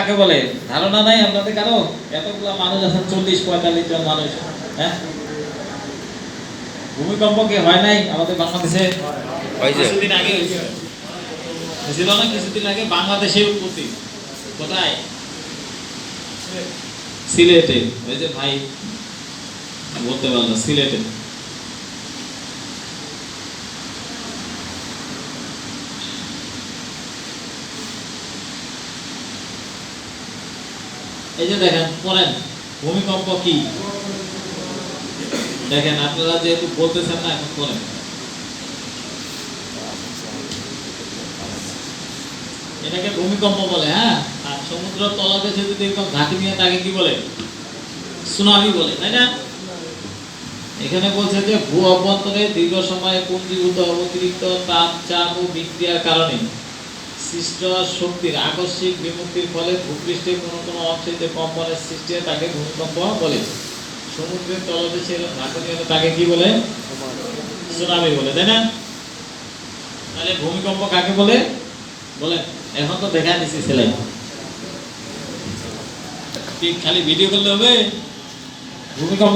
কাকে বলে ধারণা নাই আপনাদের কারো? এতগুলা মানুষ আছেন, 40-45 জন মানুষ। হ্যাঁ, ভূমিকম্প কি হয় নাই আমাদের বাংলাদেশে? কিছুদিন আগে হয়েছিল না? কিছুদিন আগে বাংলাদেশে উৎপত্তি কোথায়? সিলেটে। ওই যে ভাই বলতে পারলো সিলেটে। এই যে দেখেন, পড়েন ভূমিকম্প কি দেখেন, আপনারা যেহেতু বলতেছেন না, এখন পড়েন। এটাকে ভূমিকম্প বলে। হ্যাঁ, আর সমুদ্র তলদেশে যদি এরকম ঘাঁটি নিয়ে তাকে কি বলে? সুনামি বলে, তাই না? এখানে বলছে যে ভূ অভ্যন্তরে দীর্ঘ সময়ে পুঞ্জীভূত অতিরিক্ত তাপ, চাপ ও বিক্রিয়ার কারণে সৃষ্ট শক্তির আকস্মিক বিমুক্তির ফলে ভূপৃষ্ঠের কোনো অংশে যে কম্পনের সৃষ্টি হয় তাকে ভূমিকম্প বলে। সমুদ্রের তলদেশে ঘাঁটি নিয়ে তাকে কি বলে? সুনামি বলে, তাই না? তাহলে ভূমিকম্প কাকে বলে বলে? এখন তো দেখা দিছি ছেলে, খালি ভিডিও করলে হবে? ভূমিকম্প